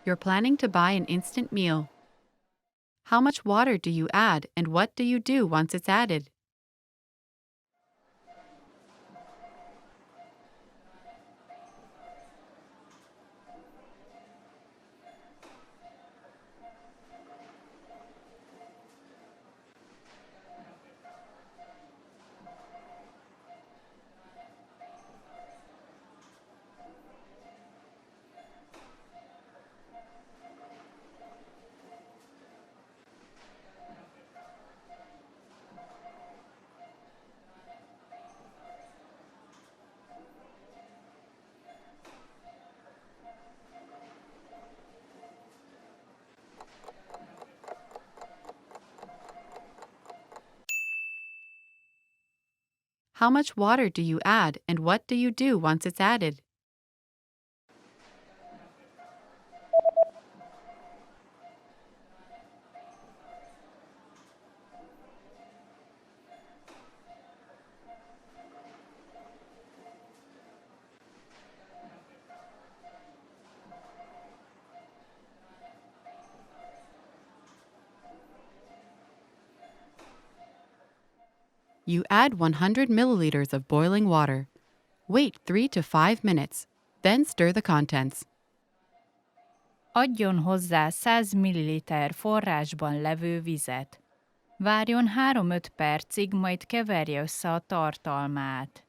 You're planning to buy an instant meal. How much water do you add and what do you do once it's added? How much water do you add and what do you do once it's added? You add 100 milliliters of boiling water. Wait 3 to 5 minutes, then stir the contents. Adjon hozzá 100 ml forrásban levő vizet. Várjon 3-5 percig, majd keverje össze a tartalmát.